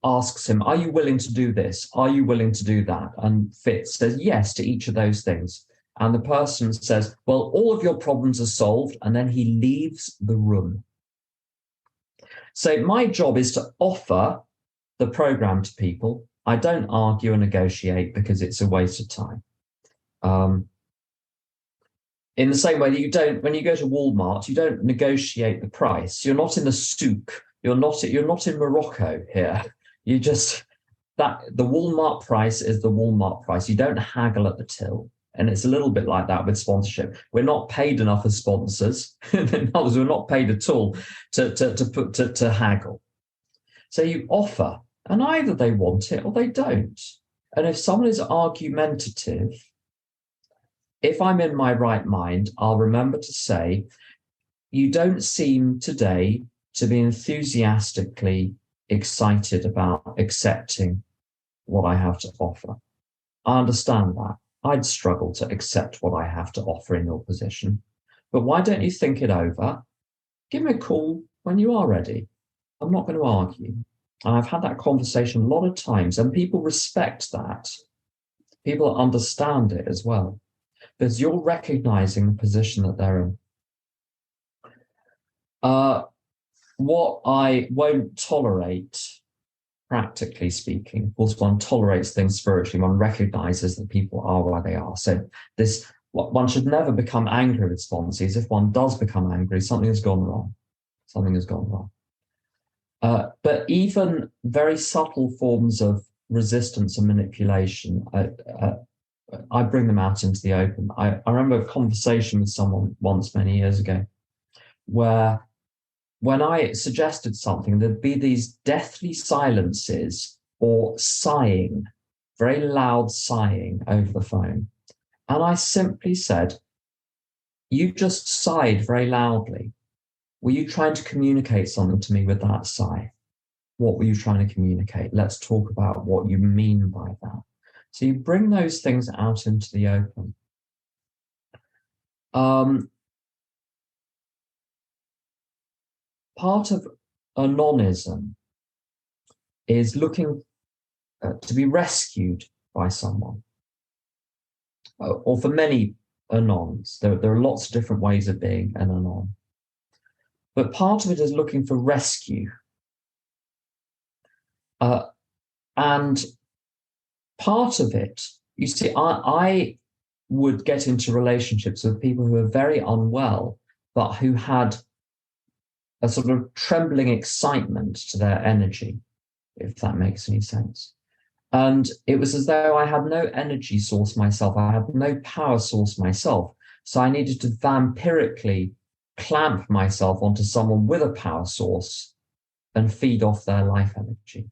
S2: asks him, are you willing to do this? Are you willing to do that? And Fitz says yes to each of those things. And the person says, well, all of your problems are solved. And then he leaves the room. So my job is to offer the program to people. I don't argue and negotiate because it's a waste of time. In the same way that you don't, when you go to Walmart, you don't negotiate the price. You're not in the souk. You're not in Morocco here. You just, that the Walmart price is the Walmart price. You don't haggle at the till. And it's a little bit like that with sponsorship. We're not paid enough as sponsors. In other words, we're not paid at all to haggle. So you offer, and either they want it or they don't. And if someone is argumentative, if I'm in my right mind, I'll remember to say, you don't seem today to be enthusiastically excited about accepting what I have to offer. I understand that. I'd struggle to accept what I have to offer in your position. But why don't you think it over? Give me a call when you are ready. I'm not going to argue. And I've had that conversation a lot of times, and people respect that. People understand it as well, because you're recognizing the position that they're in. What I won't tolerate, practically speaking, of course, one tolerates things spiritually, one recognizes that people are where they are. So one should never become angry with sponsees. If one does become angry, something has gone wrong. Something has gone wrong. But even very subtle forms of resistance and manipulation, I bring them out into the open. I remember a conversation with someone once many years ago where when I suggested something, there'd be these deathly silences or sighing, very loud sighing over the phone. And I simply said, you just sighed very loudly. Were you trying to communicate something to me with that sigh? What were you trying to communicate? Let's talk about what you mean by that. So you bring those things out into the open. Part of Anonism is looking to be rescued by someone, or for many Anons. There are lots of different ways of being an Anon. But part of it is looking for rescue. And part of it, you see, I would get into relationships with people who are very unwell, but who had a sort of trembling excitement to their energy, if that makes any sense. And it was as though I had no energy source myself. I had no power source myself. So I needed to vampirically clamp myself onto someone with a power source and feed off their life energy.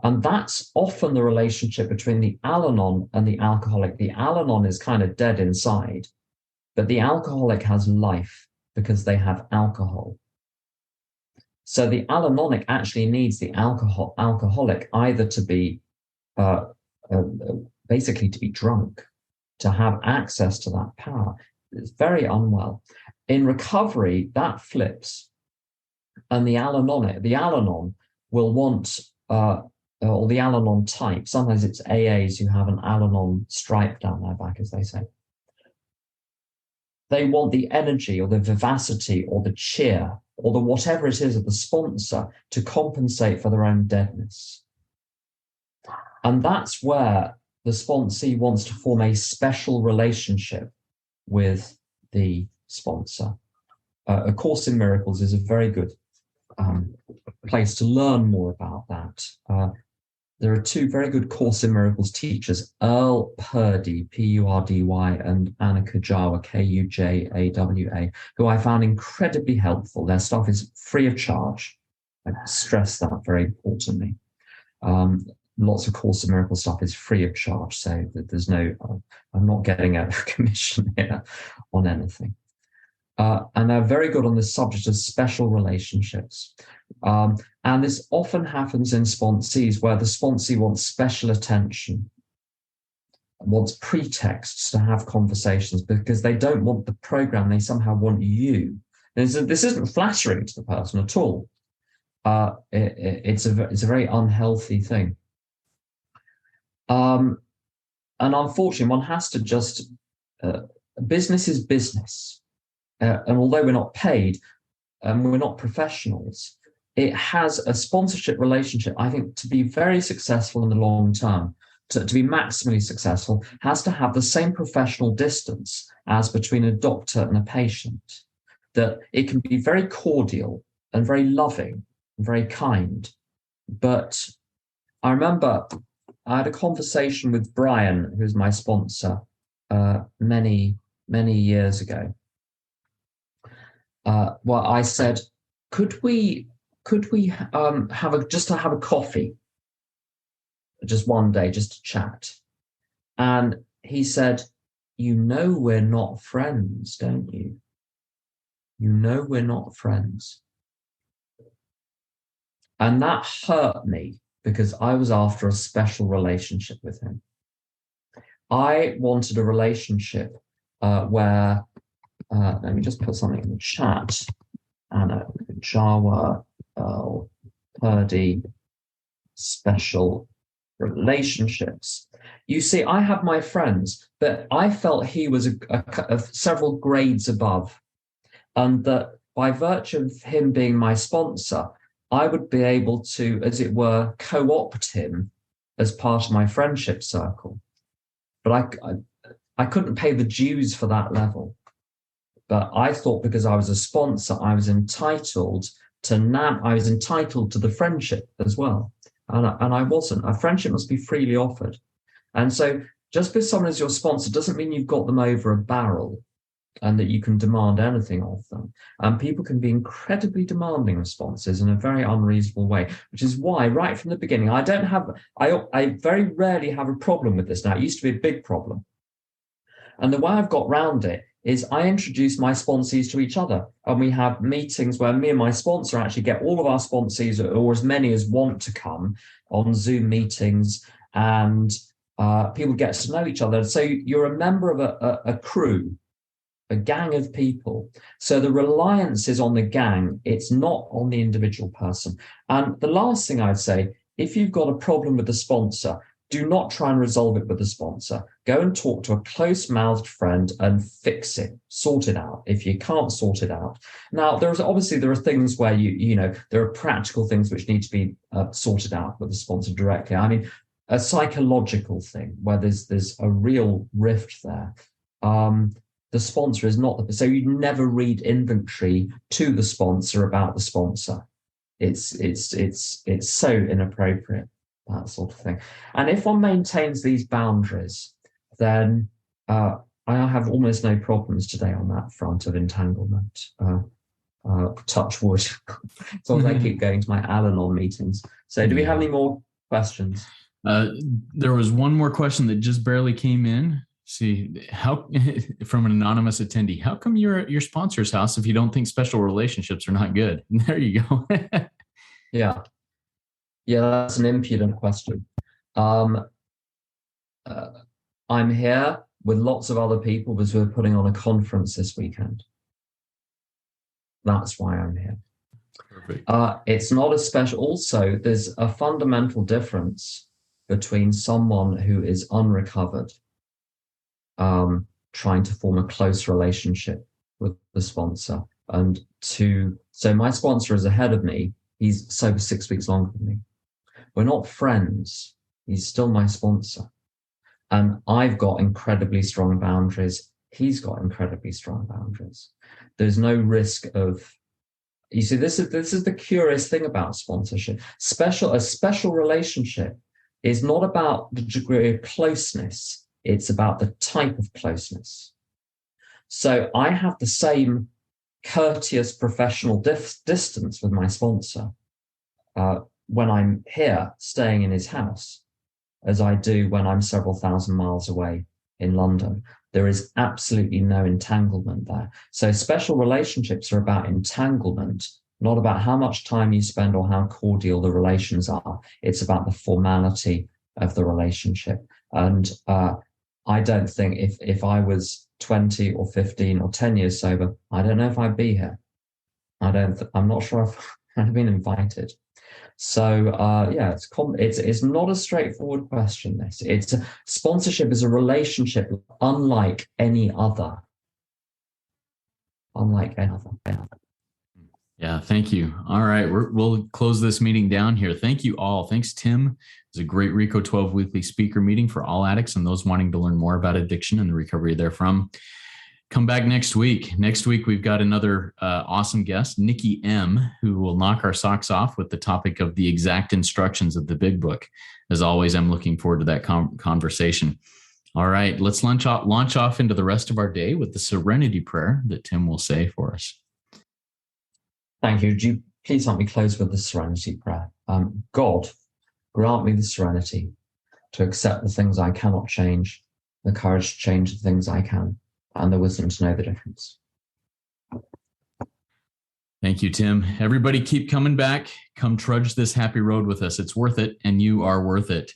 S2: And that's often the relationship between the Al-Anon and the alcoholic. The Al-Anon is kind of dead inside, but the alcoholic has life because they have alcohol. So the Al-Anonic actually needs the alcoholic either to be basically to be drunk, to have access to that power. It's very unwell. In recovery, that flips, and the Al-Anon will want, or the Al-Anon type, sometimes it's AAs who have an Al-Anon stripe down their back, as they say. They want the energy or the vivacity or the cheer or the whatever it is of the sponsor to compensate for their own deadness. And that's where the sponsee wants to form a special relationship with the sponsor. A Course in Miracles is a very good place to learn more about that. There are two very good Course in Miracles teachers, Earl Purdy, P-U-R-D-Y, and Anna Kujawa, K-U-J-A-W-A, who I found incredibly helpful. Their stuff is free of charge. I stress that very importantly. Lots of Course in Miracles stuff is free of charge, so that there's no, I'm not getting a commission here on anything. And they're very good on the subject of special relationships. And this often happens in sponsees where the sponsee wants special attention, wants pretexts to have conversations because they don't want the program, they somehow want you. This isn't flattering to the person at all. It's a very unhealthy thing. And unfortunately, one has to just, business is business. And although we're not paid, we're not professionals, it has a sponsorship relationship. I think to be very successful in the long term, to be maximally successful, has to have the same professional distance as between a doctor and a patient. That it can be very cordial and very loving and very kind. But I remember I had a conversation with Brian, who's my sponsor, many years ago. Well, I said, could we have a coffee, just one day, just to chat? And he said, you know we're not friends, don't you? You know we're not friends. And that hurt me because I was after a special relationship with him. I wanted a relationship where, let me just put something in the chat. Anna Jawa, Purdy, special relationships. You see, I have my friends, but I felt he was several grades above, and that by virtue of him being my sponsor, I would be able to, as it were, co-opt him as part of my friendship circle. But I couldn't pay the dues for that level. But I thought because I was a sponsor, I was entitled to the friendship as well. and I wasn't. A friendship must be freely offered. And so just because someone is your sponsor doesn't mean you've got them over a barrel and that you can demand anything of them. And people can be incredibly demanding of sponsors in a very unreasonable way, which is why right from the beginning, I very rarely have a problem with this now. It used to be a big problem. And the way I've got round it is I introduce my sponsees to each other. And we have meetings where me and my sponsor actually get all of our sponsees, or as many as want to come, on Zoom meetings, and people get to know each other. So you're a member of a crew, a gang of people. So the reliance is on the gang. It's not on the individual person. And the last thing I'd say, if you've got a problem with the sponsor, do not try and resolve it with the sponsor. Go and talk to a close-mouthed friend and fix it, sort it out if you can't sort it out. Now, there are things where there are practical things which need to be sorted out with the sponsor directly. I mean, a psychological thing where there's a real rift there. The sponsor is not so you never read inventory to the sponsor about the sponsor. It's so inappropriate, that sort of thing. And if one maintains these boundaries, then I have almost no problems today on that front of entanglement. Touch wood, as long as I keep going to my Al-Anon meetings. So do we have any more questions?
S1: There was one more question that just barely came in. See, how from an anonymous attendee, how come you're at your sponsor's house if you don't think special relationships are not good? There you go.
S2: Yeah, that's an impudent question. I'm here with lots of other people because we're putting on a conference this weekend. That's why I'm here.
S1: Perfect.
S2: It's not a special. Also, there's a fundamental difference between someone who is unrecovered, trying to form a close relationship with the sponsor, so my sponsor is ahead of me. He's sober 6 weeks longer than me. We're not friends. He's still my sponsor. And I've got incredibly strong boundaries. He's got incredibly strong boundaries. There's no risk of, you see, this is the curious thing about sponsorship. A special relationship is not about the degree of closeness. It's about the type of closeness. So I have the same courteous professional distance with my sponsor when I'm here staying in his house as I do when I'm several thousand miles away in London. There is absolutely no entanglement there. So special relationships are about entanglement, not about how much time you spend or how cordial the relations are. It's about the formality of the relationship. And I don't think if I was 20 or 15 or 10 years sober, I don't know if I'd be here. I'm not sure if I've been invited. So it's not a straightforward question. Sponsorship is a relationship unlike any other.
S1: Yeah, thank you. All right, we'll close this meeting down here. Thank you all. Thanks, Tim. It was a great RECO 12 weekly speaker meeting for all addicts and those wanting to learn more about addiction and the recovery therefrom. Come back next week. Next week, we've got another awesome guest, Nikki M., who will knock our socks off with the topic of the exact instructions of the Big Book. As always, I'm looking forward to that conversation. All right, let's launch off into the rest of our day with the serenity prayer that Tim will say for us.
S2: Thank you. Would you please help me close with the serenity prayer? God, grant me the serenity to accept the things I cannot change, the courage to change the things I can, and the wisdom to know the difference.
S1: Thank you, Tim. Everybody keep coming back. Come trudge this happy road with us. It's worth it, and you are worth it.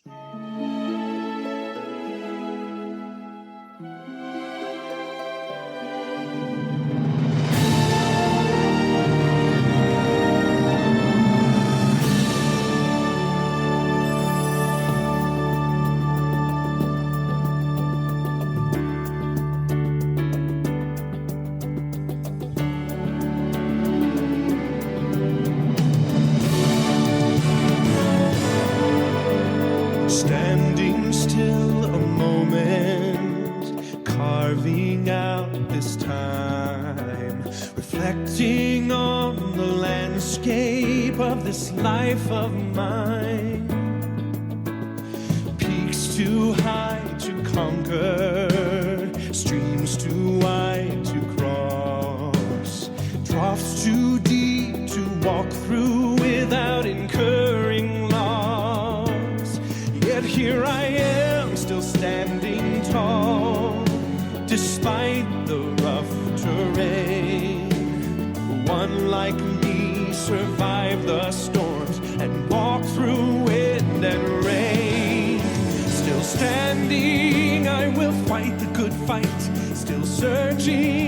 S3: Standing still a moment, carving out this time, reflecting on the landscape of this life of mine. too high to conquer, streams too wide to cross, troughs too deep to walk through without incurring loss. Yet here I am, still standing tall, despite the rough terrain. One like me survived the storms and walked through wind and rain. Still standing, I will fight the good fight, still searching